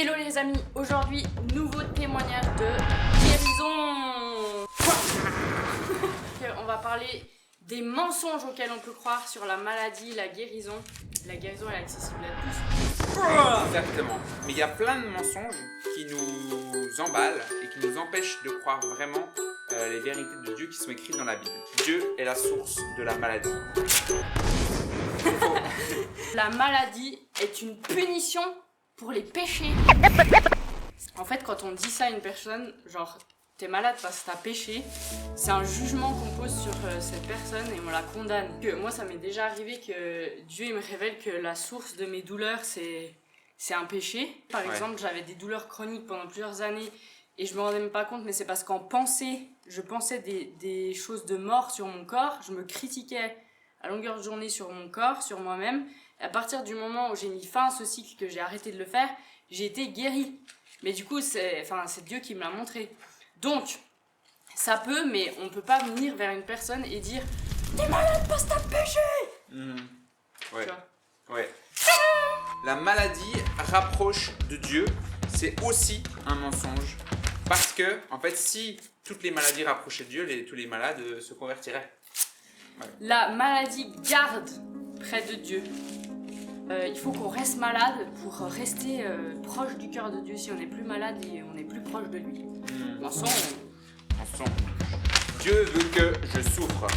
Hello les amis, aujourd'hui nouveau témoignage de guérison. On va parler des mensonges auxquels on peut croire sur la maladie, la guérison. La guérison elle est accessible à tous. Exactement. Mais il y a plein de mensonges qui nous emballent et qui nous empêchent de croire vraiment les vérités de Dieu qui sont écrites dans la Bible. Dieu est la source de la maladie. La maladie est une punition pour les péchés. En fait, quand on dit ça à une personne, genre t'es malade parce que t'as péché, c'est un jugement qu'on pose sur cette personne et on la condamne. Moi, ça m'est déjà arrivé que Dieu il me révèle que la source de mes douleurs, c'est un péché. Par exemple, j'avais des douleurs chroniques pendant plusieurs années et je me rendais même pas compte, mais c'est parce qu'en pensée, je pensais des choses de mort sur mon corps, je me critiquais à longueur de journée sur mon corps, sur moi-même. Et à partir du moment où j'ai mis fin à ce cycle, que j'ai arrêté de le faire, j'ai été guérie. Mais du coup, c'est Dieu qui me l'a montré. Donc, ça peut, mais on peut pas venir vers une personne et dire « T'es malade parce que t'as péché !» Ouais. Tu vois. Ouais. La maladie rapproche de Dieu, c'est aussi un mensonge. Parce que, en fait, si toutes les maladies rapprochaient de Dieu, tous les malades se convertiraient. Ouais. La maladie garde près de Dieu. Il faut qu'on reste malade pour rester proche du cœur de Dieu. Si on n'est plus malade, on est plus proche de lui. Mensonge. Dieu veut que je souffre.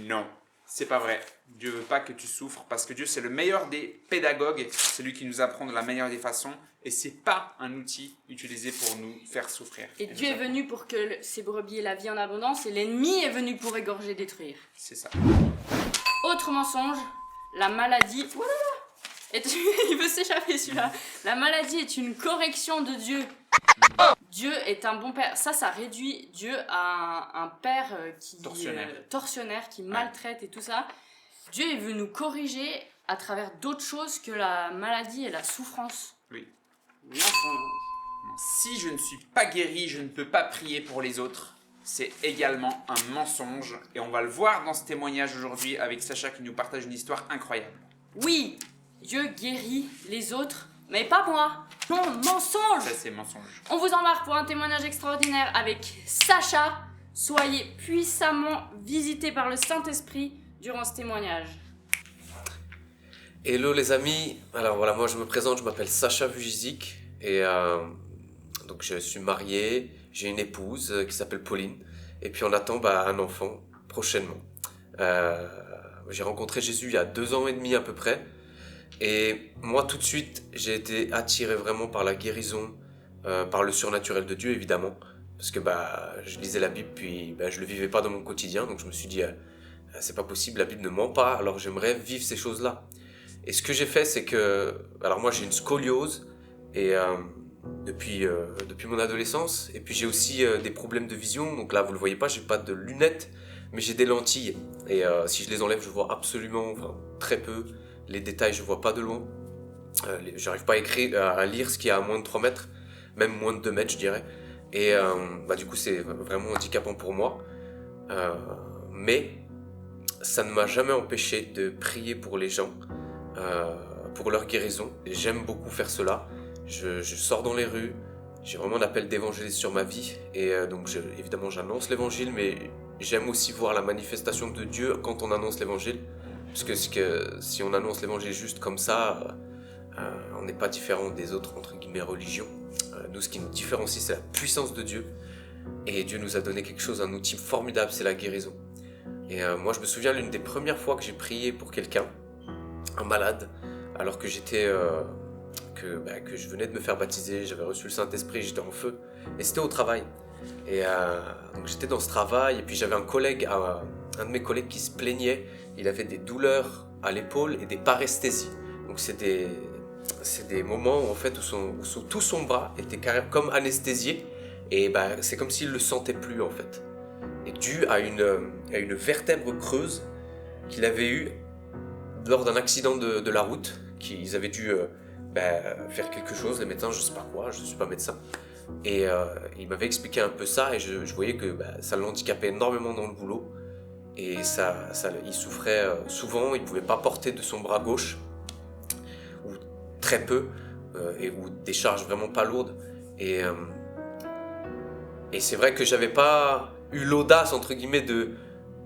Non, c'est pas vrai. Dieu veut pas que tu souffres parce que Dieu c'est le meilleur des pédagogues, c'est lui qui nous apprend de la meilleure des façons et c'est pas un outil utilisé pour nous faire souffrir. Et Dieu est venu pour que ses brebis aient la vie en abondance et l'ennemi est venu pour égorger, détruire. C'est ça. Autre mensonge, la maladie... Il veut s'échapper celui-là. La maladie est une correction de Dieu. Dieu est un bon père. Ça réduit Dieu à un père qui tortionnaire, qui maltraite et tout ça. Dieu il veut nous corriger à travers d'autres choses que la maladie et la souffrance. Oui. Mensonge. Si je ne suis pas guéri, je ne peux pas prier pour les autres. C'est également un mensonge et on va le voir dans ce témoignage aujourd'hui avec Sacha qui nous partage une histoire incroyable. Oui, Dieu guérit les autres, mais pas moi. Non, mensonge. Ça c'est mensonge. On vous embarque pour un témoignage extraordinaire avec Sacha. Soyez puissamment visités par le Saint-Esprit durant ce témoignage. Hello les amis, alors voilà, moi je me présente, je m'appelle Sacha Vujizik et donc je suis marié, j'ai une épouse qui s'appelle Pauline et puis on attend un enfant prochainement. J'ai rencontré Jésus il y a 2 ans et demi à peu près et moi tout de suite j'ai été attiré vraiment par la guérison, par le surnaturel de Dieu évidemment parce que je lisais la Bible puis je le vivais pas dans mon quotidien donc je me suis dit c'est pas possible, la Bible ne ment pas alors j'aimerais vivre ces choses-là. Et ce que j'ai fait, c'est que... Alors moi, j'ai une scoliose et depuis mon adolescence. Et puis j'ai aussi des problèmes de vision. Donc là, vous le voyez pas, j'ai pas de lunettes, mais j'ai des lentilles. Et si je les enlève, je vois absolument, très peu. Les détails, je vois pas de loin. J'arrive pas à lire ce qui est à moins de 3 mètres, même moins de 2 mètres, je dirais. Et du coup, c'est vraiment handicapant pour moi. Mais ça ne m'a jamais empêché de prier pour les gens. Pour leur guérison et j'aime beaucoup faire cela. Je sors dans les rues, j'ai vraiment un appel d'évangéliste sur ma vie et donc évidemment j'annonce l'évangile mais j'aime aussi voir la manifestation de Dieu quand on annonce l'évangile parce que si on annonce l'évangile juste comme ça on n'est pas différent des autres entre guillemets religions. Nous ce qui nous différencie c'est la puissance de Dieu et Dieu nous a donné quelque chose, un outil formidable, c'est la guérison. Et moi je me souviens l'une des premières fois que j'ai prié pour quelqu'un, un malade, alors que que je venais de me faire baptiser, j'avais reçu le Saint-Esprit, j'étais en feu, et c'était au travail. Et donc j'étais dans ce travail, et puis j'avais un de mes collègues qui se plaignait, il avait des douleurs à l'épaule et des paresthésies. Donc c'est des moments où, en fait, où tout son bras était carrément comme anesthésié, et c'est comme s'il ne le sentait plus en fait. Et dû à une vertèbre creuse qu'il avait eue lors d'un accident de la route, qu'ils avaient dû faire quelque chose, les médecins, je sais pas quoi, je ne suis pas médecin. Et il m'avait expliqué un peu ça et je voyais que ça l'handicapait énormément dans le boulot. Et il souffrait souvent, il ne pouvait pas porter de son bras gauche, ou très peu. ou des charges vraiment pas lourdes. Et c'est vrai que j'avais pas eu l'audace, entre guillemets, de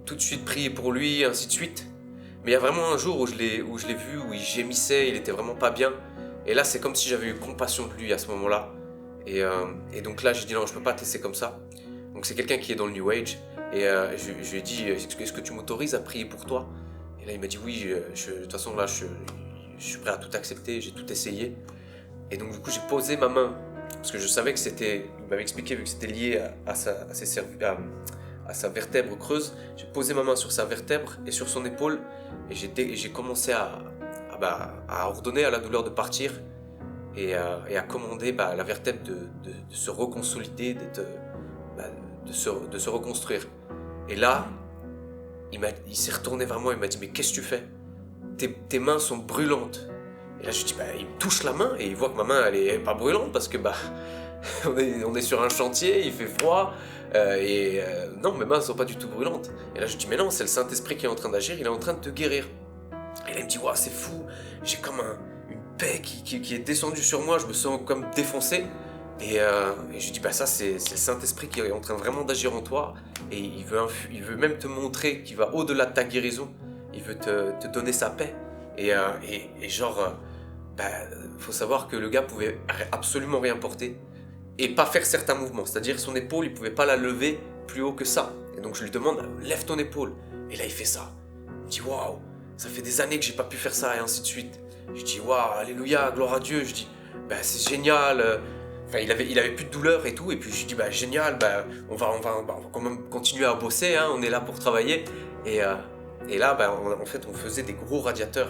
tout de suite prier pour lui, et ainsi de suite. Mais il y a vraiment un jour où je l'ai vu, où il gémissait, il était vraiment pas bien. Et là, c'est comme si j'avais eu compassion de lui à ce moment-là. Et donc là, j'ai dit non, je peux pas te laisser comme ça. Donc c'est quelqu'un qui est dans le New Age. Et je lui ai dit, est-ce que tu m'autorises à prier pour toi? Et là, il m'a dit oui, de toute façon, là, je suis prêt à tout accepter, j'ai tout essayé. Et donc, du coup, j'ai posé ma main, parce que je savais que c'était, il m'avait expliqué, vu que c'était lié à sa vertèbre creuse, j'ai posé ma main sur sa vertèbre et sur son épaule, et j'ai commencé à ordonner à la douleur de partir, et à commander la vertèbre de se reconsolider, de se reconstruire. Et là, il s'est retourné vers moi, il m'a dit « Mais qu'est-ce que tu fais? Tes mains sont brûlantes. » Et là, je dis « Il me touche la main et il voit que ma main, elle est pas brûlante parce que on est sur un chantier, il fait froid. Non, mes mains sont pas du tout brûlantes. » Et là, je dis « Mais non, c'est le Saint-Esprit qui est en train d'agir, il est en train de te guérir. » Et là, il me dit « Waouh, c'est fou, j'ai comme une paix qui est descendue sur moi, je me sens comme défoncé. » Et je lui dis ça c'est le Saint-Esprit qui est en train vraiment d'agir en toi, et il veut même te montrer qu'il va au-delà de ta guérison, il veut te donner sa paix. Et faut savoir que le gars pouvait absolument rien porter et pas faire certains mouvements, c'est-à-dire son épaule, il pouvait pas la lever plus haut que ça. Et donc je lui demande, lève ton épaule, et là il fait ça. Il me dit waouh, ça fait des années que j'ai pas pu faire ça, et ainsi de suite. Je dis waouh, alléluia, gloire à Dieu. Je dis c'est génial. Enfin, il avait plus de douleur et tout, et puis je dis génial, on va quand même continuer à bosser, hein, on est là pour travailler. Et là, en fait, on faisait des gros radiateurs.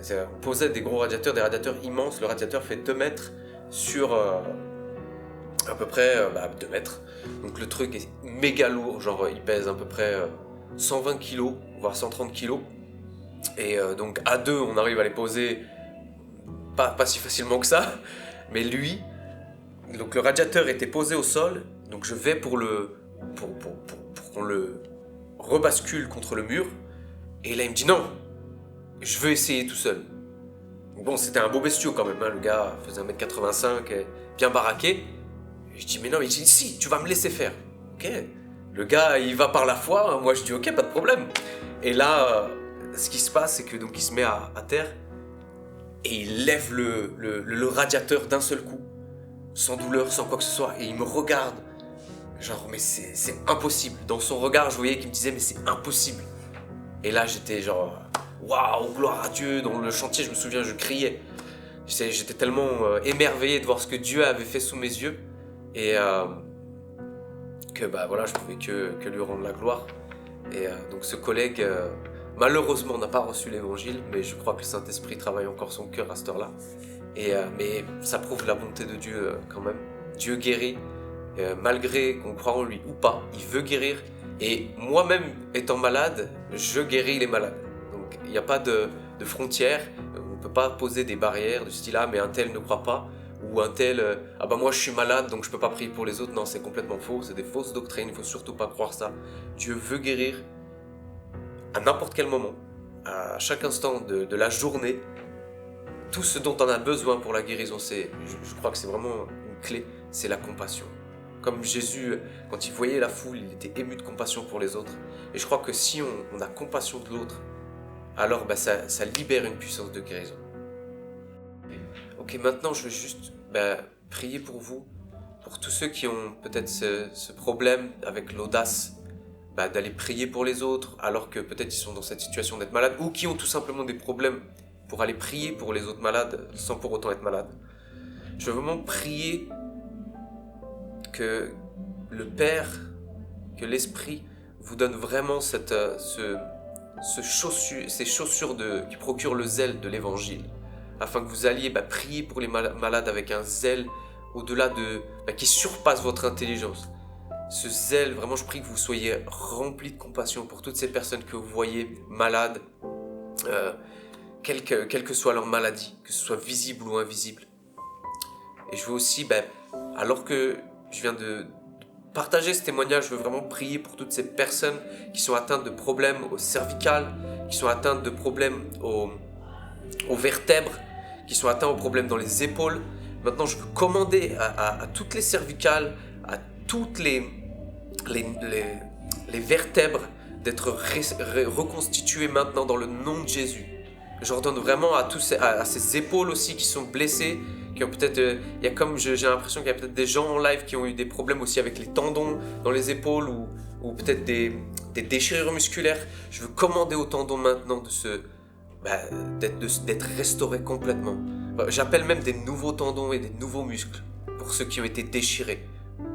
On posait des gros radiateurs, des radiateurs immenses. Le radiateur fait 2 mètres sur à peu près 2 mètres. Donc le truc est méga lourd, genre il pèse à peu près 120 kg, voire 130 kg. Et donc à 2, on arrive à les poser pas si facilement que ça, mais lui. Donc le radiateur était posé au sol, donc je vais pour qu'on le rebascule contre le mur, et là il me dit non, je veux essayer tout seul. Bon, c'était un beau bestiau quand même, hein, le gars faisait 1m85, bien baraqué. Et je dis mais non, il dit si, tu vas me laisser faire. Ok, le gars il va par la foi, hein, moi je dis ok, pas de problème. Et là, ce qui se passe, c'est que donc il se met à terre, et il lève le radiateur d'un seul coup, sans douleur, sans quoi que ce soit, et il me regarde, genre mais c'est impossible. Dans son regard, je voyais qu'il me disait mais c'est impossible. Et là j'étais genre waouh, gloire à Dieu. Dans le chantier, je me souviens, je criais. J'étais tellement émerveillé de voir ce que Dieu avait fait sous mes yeux, et que voilà, je pouvais que lui rendre la gloire. Et donc ce collègue malheureusement n'a pas reçu l'évangile, mais je crois que le Saint-Esprit travaille encore son cœur à cette heure-là. Mais ça prouve la bonté de Dieu quand même. Dieu guérit, malgré qu'on croit en lui ou pas, il veut guérir. Et moi-même, étant malade, je guéris les malades. Donc il n'y a pas de frontières, on ne peut pas poser des barrières de ce style-là, mais un tel ne croit pas, ou un tel, moi je suis malade donc je ne peux pas prier pour les autres. Non, c'est complètement faux, c'est des fausses doctrines, il ne faut surtout pas croire ça. Dieu veut guérir à n'importe quel moment, à chaque instant de la journée. Tout ce dont on a besoin pour la guérison, je crois que c'est vraiment une clé, c'est la compassion. Comme Jésus, quand il voyait la foule, il était ému de compassion pour les autres. Et je crois que si on a compassion de l'autre, alors ça libère une puissance de guérison. Ok, maintenant je veux juste prier pour vous, pour tous ceux qui ont peut-être ce problème avec l'audace d'aller prier pour les autres, alors que peut-être ils sont dans cette situation d'être malades, ou qui ont tout simplement des problèmes pour aller prier pour les autres malades sans pour autant être malade. Je veux vraiment prier que le Père, que l'Esprit vous donne vraiment ces chaussures qui procurent le zèle de l'Évangile, afin que vous alliez prier pour les malades avec un zèle au-delà qui surpasse votre intelligence. Ce zèle, vraiment je prie que vous soyez remplis de compassion pour toutes ces personnes que vous voyez malades, quelle que soit leur maladie, que ce soit visible ou invisible. Et je veux aussi, alors que je viens de partager ce témoignage, je veux vraiment prier pour toutes ces personnes qui sont atteintes de problèmes au cervical, qui sont atteintes de problèmes aux vertèbres, qui sont atteints de problèmes dans les épaules, Maintenant, je veux commander à toutes les cervicales, à toutes les vertèbres d'être reconstituées maintenant dans le nom de Jésus. J'ordonne vraiment à ces épaules aussi qui sont blessées, qui ont peut-être, il y a comme j'ai l'impression qu'il y a peut-être des gens en live qui ont eu des problèmes aussi avec les tendons dans les épaules ou peut-être des déchirures musculaires. Je veux commander aux tendons maintenant d'être restaurés complètement. J'appelle même des nouveaux tendons et des nouveaux muscles pour ceux qui ont été déchirés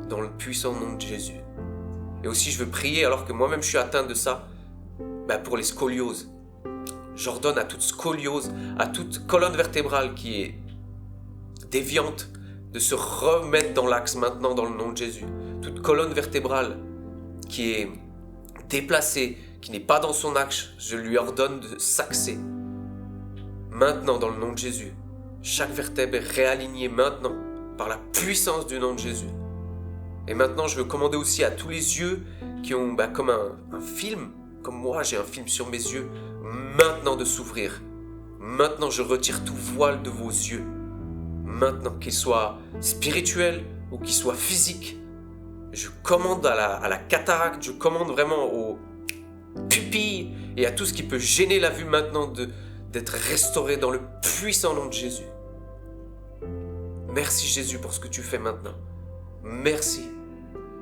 dans le puissant nom de Jésus. Et aussi je veux prier alors que moi-même je suis atteint de ça, pour les scolioses. J'ordonne à toute scoliose, à toute colonne vertébrale qui est déviante, de se remettre dans l'axe maintenant dans le nom de Jésus. Toute colonne vertébrale qui est déplacée, qui n'est pas dans son axe, je lui ordonne de s'axer. Maintenant dans le nom de Jésus. Chaque vertèbre est réalignée maintenant par la puissance du nom de Jésus. Et maintenant je veux commander aussi à tous les yeux qui ont comme un film, comme moi j'ai un film sur mes yeux, maintenant de s'ouvrir. Maintenant je retire tout voile de vos yeux. Maintenant, qu'il soit spirituel ou qu'il soit physique, je commande à la cataracte, je commande vraiment aux pupilles et à tout ce qui peut gêner la vue maintenant d'être restauré dans le puissant nom de Jésus. Merci Jésus pour ce que tu fais maintenant. Merci,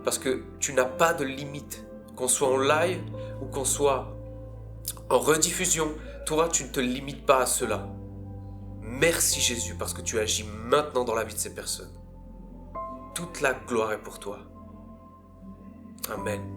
parce que tu n'as pas de limite, qu'on soit en live ou qu'on soit en rediffusion, toi tu ne te limites pas à cela. Merci Jésus parce que tu agis maintenant dans la vie de ces personnes. Toute la gloire est pour toi. Amen.